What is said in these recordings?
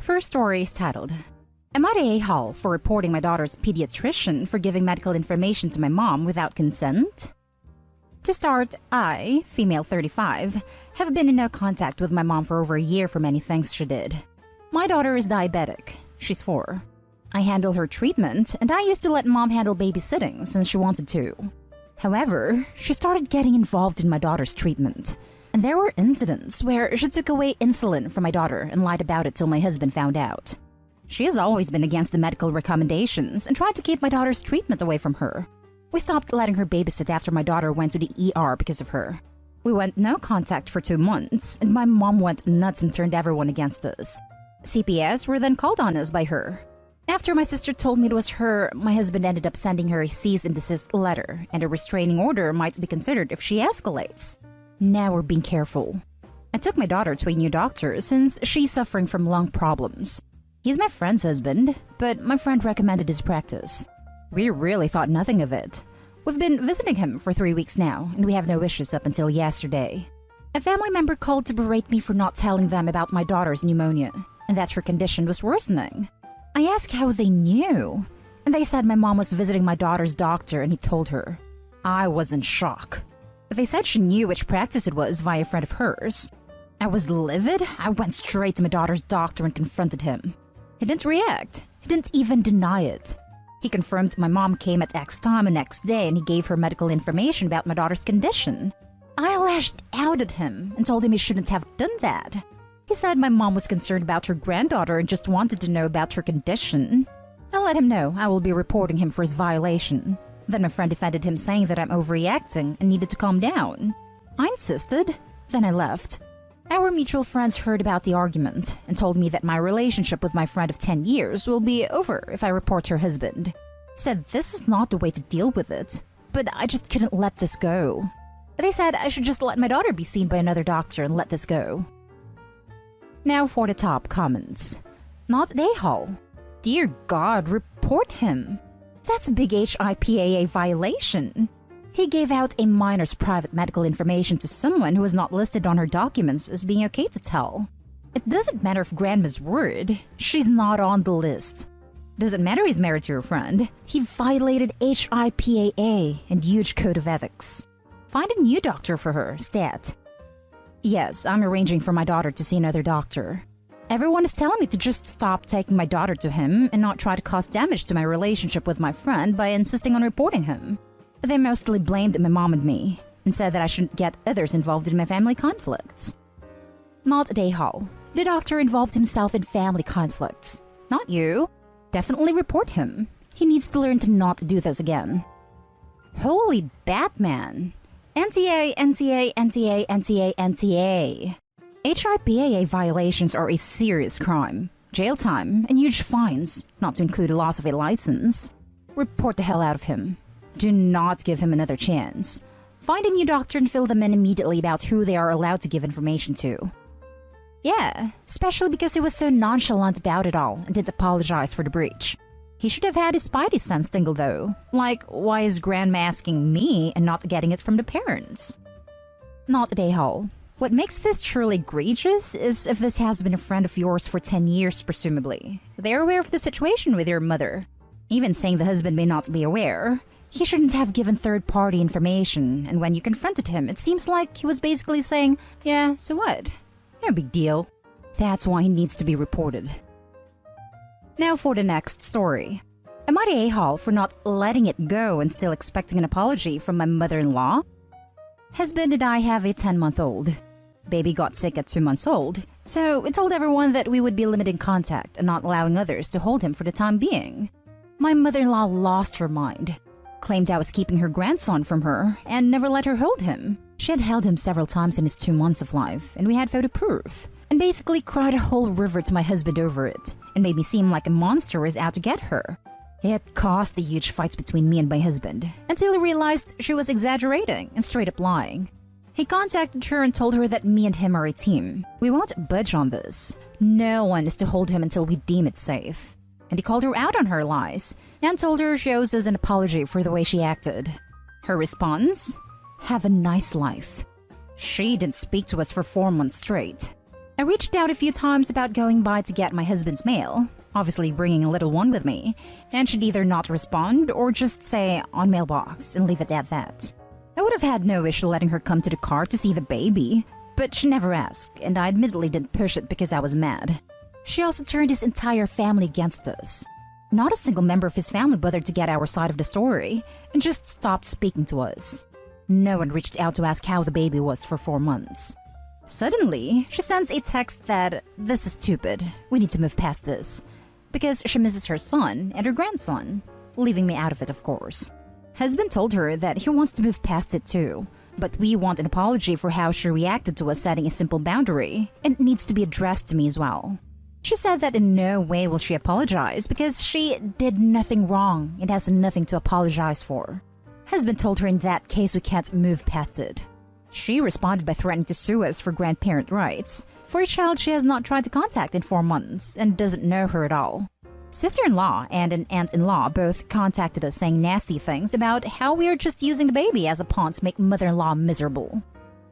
First story is titled, Am I the a-hole for reporting my daughter's pediatrician for giving medical information to my mom without consent? To start, I, female 35, have been in no contact with my mom for over a year for many things she did. My daughter is diabetic. She's 4. I handle her treatment, and I used to let mom handle babysitting since she wanted to. However, she started getting involved in my daughter's treatment, and there were incidents where she took away insulin from my daughter and lied about it till my husband found out. She has always been against the medical recommendations and tried to keep my daughter's treatment away from her. We stopped letting her babysit after my daughter went to the ER because of her. We went no contact for 2 months, and my mom went nuts and turned everyone against us. CPS were then called on us by her. After my sister told me it was her, my husband ended up sending her a cease and desist letter, and a restraining order might be considered if she escalates. Now we're being careful. I took my daughter to a new doctor since she's suffering from lung problems. He's my friend's husband, but my friend recommended his practice. We really thought nothing of it. We've been visiting him for 3 weeks now, and we have no issues up until yesterday. A family member called to berate me for not telling them about my daughter's pneumonia, and that her condition was worsening. I asked how they knew, and they said my mom was visiting my daughter's doctor and he told her. I was in shock. They said she knew which practice it was via a friend of hers. I was livid. I went straight to my daughter's doctor and confronted him. He didn't react. He didn't even deny it. He confirmed my mom came at X time the next day and he gave her medical information about my daughter's condition. I lashed out at him and told him he shouldn't have done that. He said my mom was concerned about her granddaughter and just wanted to know about her condition. I let him know I will be reporting him for his violation. Then my friend defended him, saying that I'm overreacting and needed to calm down. I insisted. Then I left. Our mutual friends heard about the argument and told me that my relationship with my friend of 10 years will be over if I report her husband. Said this is not the way to deal with it, but I just couldn't let this go. They said I should just let my daughter be seen by another doctor and let this go. Now for the top comments. Not the a-hole. Dear God, report him. That's a big HIPAA violation. He gave out a minor's private medical information to someone who was not listed on her documents as being okay to tell. It doesn't matter if grandma's word, she's not on the list. Doesn't matter he's married to your friend, he violated HIPAA and huge code of ethics. Find a new doctor for her, stat. Yes, I'm arranging for my daughter to see another doctor. Everyone is telling me to just stop taking my daughter to him and not try to cause damage to my relationship with my friend by insisting on reporting him. They mostly blamed my mom and me, and said that I shouldn't get others involved in my family conflicts. Not a a-hole. The doctor involved himself in family conflicts. Not you. Definitely report him. He needs to learn to not do this again. Holy Batman. NTA, NTA, NTA, NTA, NTA. HIPAA violations are a serious crime. Jail time and huge fines, not to include the loss of a license. Report the hell out of him. Do not give him another chance. Find a new doctor and fill them in immediately about who they are allowed to give information to. Yeah, especially because he was so nonchalant about it all and didn't apologize for the breach. He should have had his spidey sense tingle though. Like, why is grandma asking me and not getting it from the parents? Not a a-hole. What makes this truly egregious is if this has been a friend of yours for 10 years presumably. They're aware of the situation with your mother. Even saying the husband may not be aware, he shouldn't have given third-party information, and when you confronted him, it seems like he was basically saying, yeah, so what? No big deal. That's why he needs to be reported. Now for the next story. Am I the a-hole for not letting it go and still expecting an apology from my mother-in-law? Husband and I have a 10-month-old. Baby got sick at 2 months old, so we told everyone that we would be limiting contact and not allowing others to hold him for the time being. My mother-in-law lost her mind. Claimed I was keeping her grandson from her and never let her hold him. She had held him several times in his 2 months of life, and we had photo proof. And basically cried a whole river to my husband over it, and made me seem like a monster was out to get her. It caused the huge fights between me and my husband, until he realized she was exaggerating and straight up lying. He contacted her and told her that me and him are a team. We won't budge on this. No one is to hold him until we deem it safe. And he called her out on her lies, and told her she owes us an apology for the way she acted. Her response? Have a nice life. She didn't speak to us for 4 months straight. I reached out a few times about going by to get my husband's mail, obviously bringing a little one with me, and she'd either not respond or just say on mailbox and leave it at that. I would have had no issue letting her come to the car to see the baby, but she never asked, and I admittedly didn't push it because I was mad. She also turned his entire family against us. Not a single member of his family bothered to get our side of the story, and just stopped speaking to us. No one reached out to ask how the baby was for 4 months. Suddenly, she sends a text that, "This is stupid, we need to move past this," because she misses her son and her grandson, leaving me out of it, of course. Husband told her that he wants to move past it too, but we want an apology for how she reacted to us setting a simple boundary, and it needs to be addressed to me as well. She said that in no way will she apologize because she did nothing wrong and has nothing to apologize for. Husband told her in that case we can't move past it. She responded by threatening to sue us for grandparent rights for a child she has not tried to contact in 4 months and doesn't know her at all. Sister-in-law and an aunt-in-law both contacted us saying nasty things about how we are just using the baby as a pawn to make mother-in-law miserable.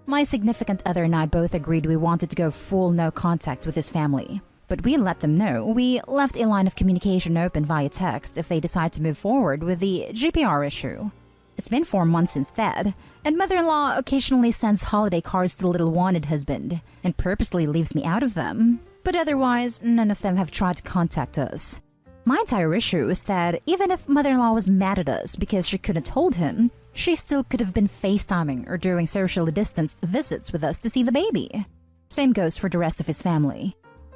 My significant other and I both agreed we wanted to go full no contact with his family, but we let them know we left a line of communication open via text if they decide to move forward with the GPR issue. It's been 4 months since that, and mother-in-law occasionally sends holiday cards to the little wanted husband and purposely leaves me out of them, but otherwise none of them have tried to contact us. My entire issue is that even if mother-in-law was mad at us because she couldn't hold him, she still could have been FaceTiming or doing socially distanced visits with us to see the baby. Same goes for the rest of his family.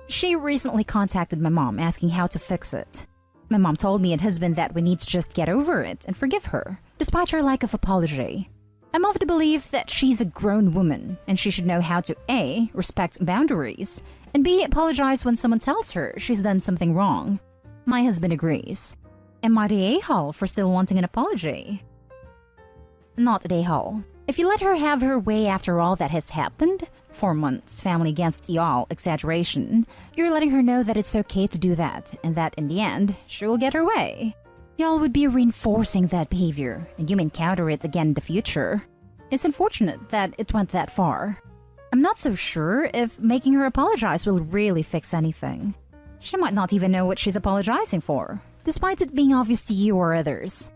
She recently contacted my mom asking how to fix it. My mom told me and husband that we need to just get over it and forgive her, despite her lack of apology. I'm of the belief that she's a grown woman and she should know how to A, respect boundaries, and B, apologize when someone tells her she's done something wrong. My husband agrees. Am I the a-hole for still wanting an apology? Not the a-hole. If you let her have her way after all that has happened, 4 months, family against y'all, exaggeration, you're letting her know that it's okay to do that, and that in the end, she will get her way. Y'all would be reinforcing that behavior, and you may encounter it again in the future. It's unfortunate that it went that far. I'm not so sure if making her apologize will really fix anything. She might not even know what she's apologizing for, despite it being obvious to you or others.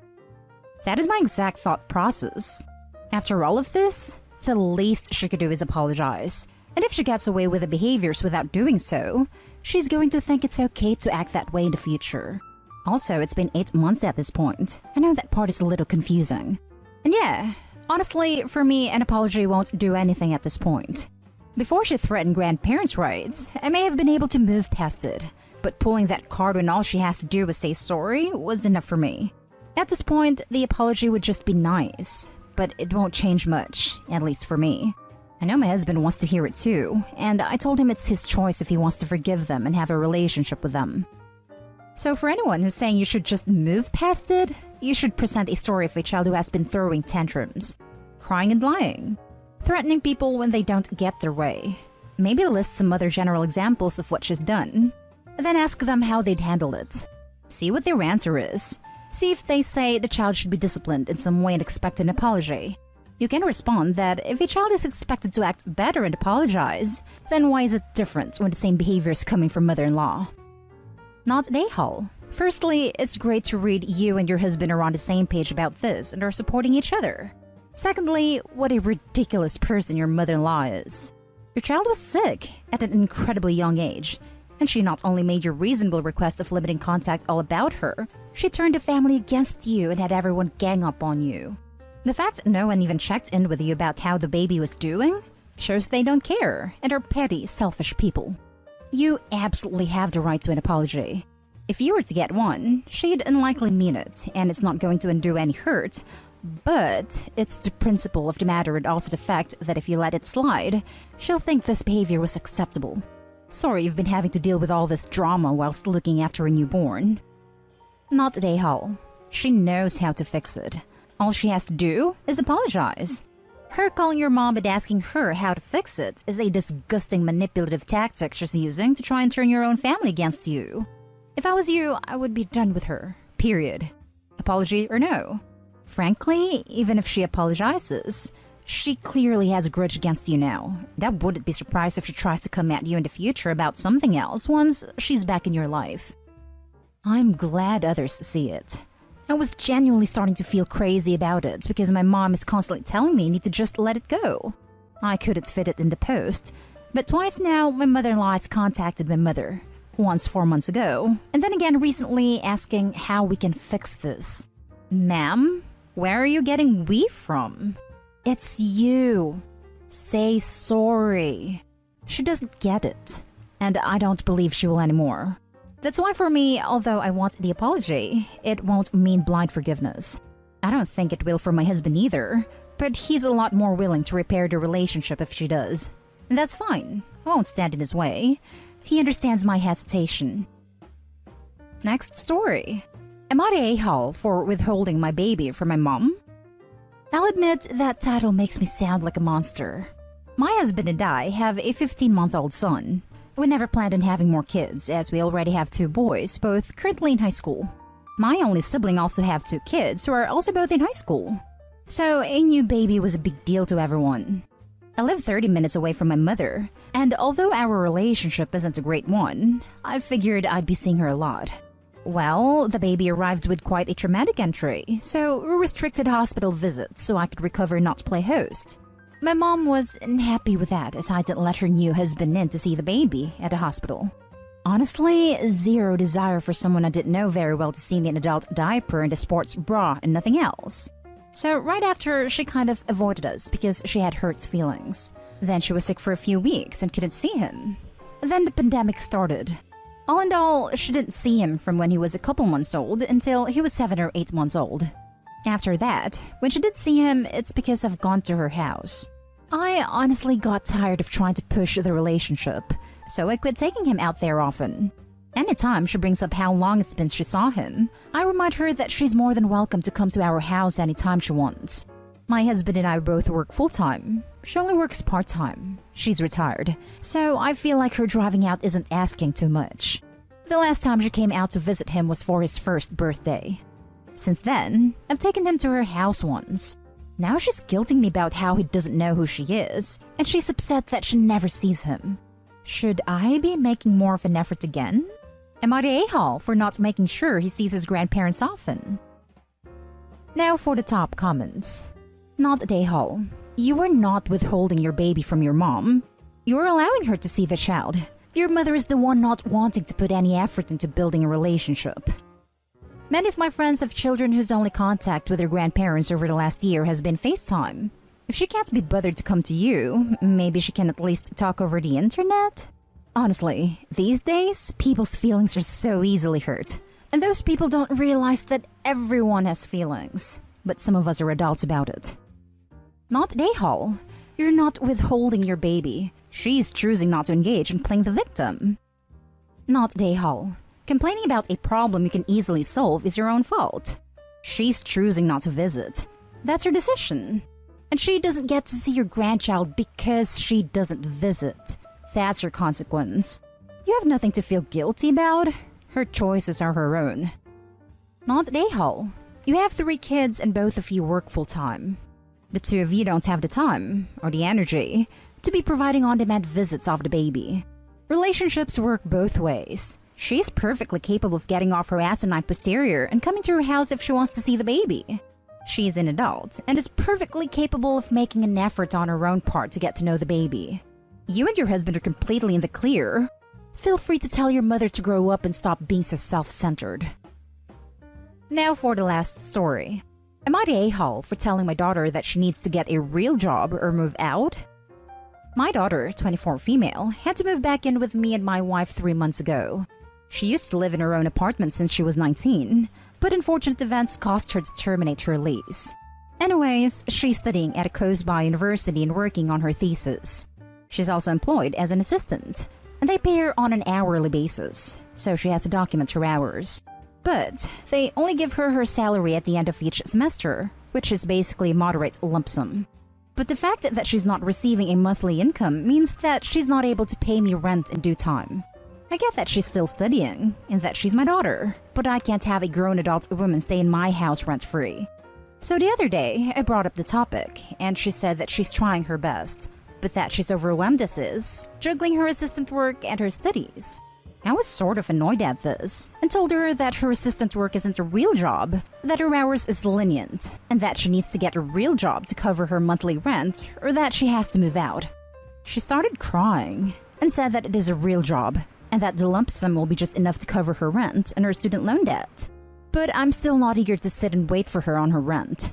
That is my exact thought process. After all of this, the least she could do is apologize. And if she gets away with the behaviors without doing so, she's going to think it's okay to act that way in the future. Also, it's been 8 months at this point. I know that part is a little confusing. And yeah, honestly, for me, an apology won't do anything at this point. Before she threatened grandparents' rights, I may have been able to move past it, but pulling that card when all she has to do is say sorry was enough for me. At this point, the apology would just be nice, but it won't change much, at least for me. I know my husband wants to hear it too, and I told him it's his choice if he wants to forgive them and have a relationship with them. So for anyone who's saying you should just move past it, you should present a story of a child who has been throwing tantrums, crying and lying, threatening people when they don't get their way. Maybe list some other general examples of what she's done. Then ask them how they'd handle it. See what their answer is. See if they say the child should be disciplined in some way and expect an apology. You can respond that if a child is expected to act better and apologize, then why is it different when the same behavior is coming from mother-in-law? Not an a-hole. Firstly, it's great to read you and your husband are on the same page about this and are supporting each other. Secondly, what a ridiculous person your mother-in-law is. Your child was sick at an incredibly young age, and she not only made your reasonable request of limiting contact all about her, she turned the family against you and had everyone gang up on you. The fact no one even checked in with you about how the baby was doing shows they don't care and are petty, selfish people. You absolutely have the right to an apology. If you were to get one, she'd unlikely mean it, and it's not going to undo any hurt, but it's the principle of the matter and also the fact that if you let it slide, she'll think this behavior was acceptable. Sorry you've been having to deal with all this drama whilst looking after a newborn. Not at a-hole. She knows how to fix it. All she has to do is apologize. Her calling your mom and asking her how to fix it is a disgusting manipulative tactic she's using to try and turn your own family against you. If I was you, I would be done with her. Period. Apology or no. Frankly, even if she apologizes, She clearly has a grudge against you now. That wouldn't be surprised if she tries to come at you in the future about something else once she's back in your life. I'm glad others see it. I was genuinely starting to feel crazy about it because my mom is constantly telling me I need to just let it go. I couldn't fit it in the post, but twice now my mother-in-law has contacted my mother. Once 4 months ago, and then again recently asking how we can fix this. Ma'am, where are you getting "we" from? It's you. Say sorry. She doesn't get it, and I don't believe she will anymore. That's why for me, although I want the apology, it won't mean blind forgiveness. I don't think it will for my husband either, but he's a lot more willing to repair the relationship if she does. And that's fine. I won't stand in his way. He understands my hesitation. Next story. Am I the a-hole for withholding my baby from my mom? I'll admit that title makes me sound like a monster. My husband and I have a 15-month-old son. We never planned on having more kids, as we already have 2 boys, both currently in high school. My only sibling also have 2 kids, who are also both in high school. So a new baby was a big deal to everyone. I live 30 minutes away from my mother, and although our relationship isn't a great one, I figured I'd be seeing her a lot. Well, the baby arrived with quite a traumatic entry, so we restricted hospital visits so I could recover and not play host. My mom was unhappy with that as I didn't let her new husband in to see the baby at the hospital. Honestly, zero desire for someone I didn't know very well to see me in an adult diaper and a sports bra and nothing else. So right after, she kind of avoided us because she had hurt feelings. Then she was sick for a few weeks and couldn't see him. Then the pandemic started. All in all, she didn't see him from when he was a couple months old until he was 7 or 8 months old. After that, when she did see him, it's because I've gone to her house. I honestly got tired of trying to push the relationship, so I quit taking him out there often. Anytime she brings up how long it's been she saw him, I remind her that she's more than welcome to come to our house anytime she wants. My husband and I both work full-time. She only works part-time. She's retired, so I feel like her driving out isn't asking too much. The last time she came out to visit him was for his first birthday. Since then, I've taken him to her house once. Now she's guilting me about how he doesn't know who she is, and she's upset that she never sees him. Should I be making more of an effort again? Am I the a-hole for not making sure he sees his grandparents often? Now for the top comments. Not the a-hole. You are not withholding your baby from your mom. You're allowing her to see the child. Your mother is the one not wanting to put any effort into building a relationship. Many of my friends have children whose only contact with their grandparents over the last year has been FaceTime. If she can't be bothered to come to you, maybe she can at least talk over the internet? Honestly, these days, people's feelings are so easily hurt. And those people don't realize that everyone has feelings. But some of us are adults about it. Not a-hole. You're not withholding your baby. She's choosing not to engage in playing the victim. Not a-hole. Complaining about a problem you can easily solve is your own fault. She's choosing not to visit. That's her decision. And she doesn't get to see your grandchild because she doesn't visit. That's her consequence. You have nothing to feel guilty about. Her choices are her own. Not a-hole. You have 3 kids and both of you work full-time. The 2 of you don't have the time, or the energy, to be providing on-demand visits of the baby. Relationships work both ways. She's perfectly capable of getting off her asinine posterior and coming to your house if she wants to see the baby. She's an adult and is perfectly capable of making an effort on her own part to get to know the baby. You and your husband are completely in the clear. Feel free to tell your mother to grow up and stop being so self-centered. Now for the last story. Am I the a-hole for telling my daughter that she needs to get a real job or move out? My daughter, 24 female, had to move back in with me and my wife 3 months ago. She used to live in her own apartment since she was 19, but unfortunate events caused her to terminate her lease. Anyways, she's studying at a close-by university and working on her thesis. She's also employed as an assistant, and they pay her on an hourly basis, so she has to document her hours. But they only give her salary at the end of each semester, which is basically a moderate lump sum. But the fact that she's not receiving a monthly income means that she's not able to pay me rent in due time. I get that she's still studying, and that she's my daughter, but I can't have a grown adult woman stay in my house rent-free. So the other day, I brought up the topic, and she said that she's trying her best, but that she's overwhelmed as is, juggling her assistant work and her studies. I was sort of annoyed at this, and told her that her assistant work isn't a real job, that her hours is lenient, and that she needs to get a real job to cover her monthly rent, or that she has to move out. She started crying, and said that it is a real job, and that the lump sum will be just enough to cover her rent and her student loan debt. But I'm still not eager to sit and wait for her on her rent.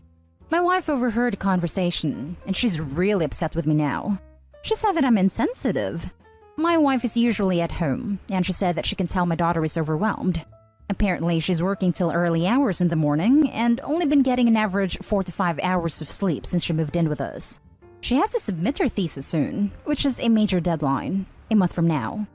My wife overheard the conversation, and she's really upset with me now. She said that I'm insensitive. My wife is usually at home, and she said that she can tell my daughter is overwhelmed. Apparently, she's working till early hours in the morning and only been getting an average 4 to 5 hours of sleep since she moved in with us. She has to submit her thesis soon, which is a major deadline, a month from now.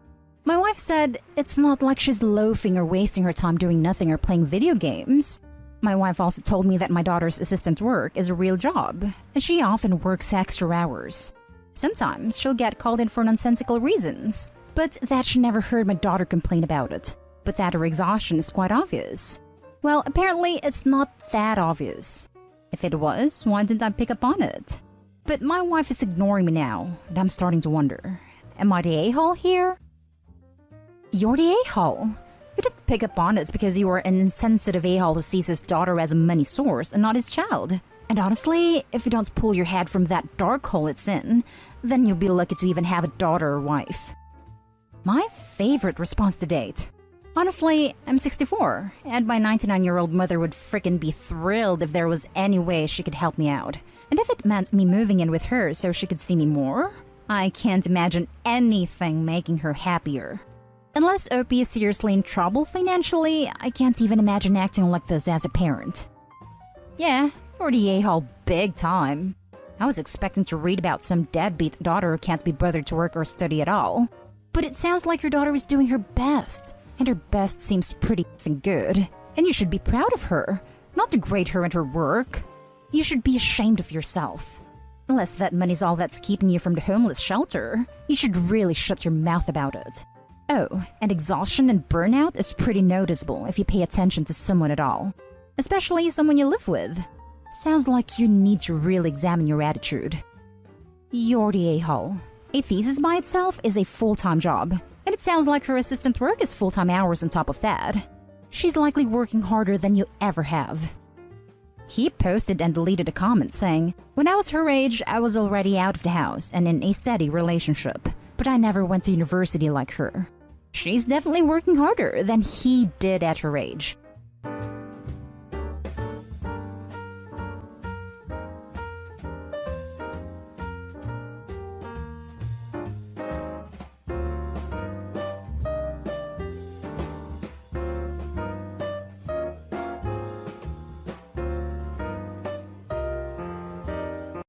My wife said it's not like she's loafing or wasting her time doing nothing or playing video games. My wife also told me that my daughter's assistant work is a real job, and she often works extra hours. Sometimes she'll get called in for nonsensical reasons, but that she never heard my daughter complain about it, but that her exhaustion is quite obvious. Well, apparently it's not that obvious. If it was, why didn't I pick up on it? But my wife is ignoring me now, and I'm starting to wonder, am I the a-hole here? You're the a-hole. You didn't pick up on it because you are an insensitive a-hole who sees his daughter as a money source and not his child. And honestly, if you don't pull your head from that dark hole it's in, then you'll be lucky to even have a daughter or wife. My favorite response to date. Honestly, I'm 64, and my 99-year-old mother would frickin' be thrilled if there was any way she could help me out. And if it meant me moving in with her so she could see me more, I can't imagine anything making her happier. Unless OP is seriously in trouble financially, I can't even imagine acting like this as a parent. Yeah, you're the a-hole big time. I was expecting to read about some deadbeat daughter who can't be bothered to work or study at all. But it sounds like your daughter is doing her best, and her best seems pretty f***ing good. And you should be proud of her, not degrade her and her work. You should be ashamed of yourself. Unless that money's all that's keeping you from the homeless shelter, you should really shut your mouth about it. Oh, and exhaustion and burnout is pretty noticeable if you pay attention to someone at all. Especially someone you live with. Sounds like you need to really examine your attitude. You're the a-hole. A thesis by itself is a full-time job, and it sounds like her assistant work is full-time hours on top of that. She's likely working harder than you ever have. He posted and deleted a comment saying, "When I was her age, I was already out of the house and in a steady relationship, but I never went to university like her. She's definitely working harder than he did at her age.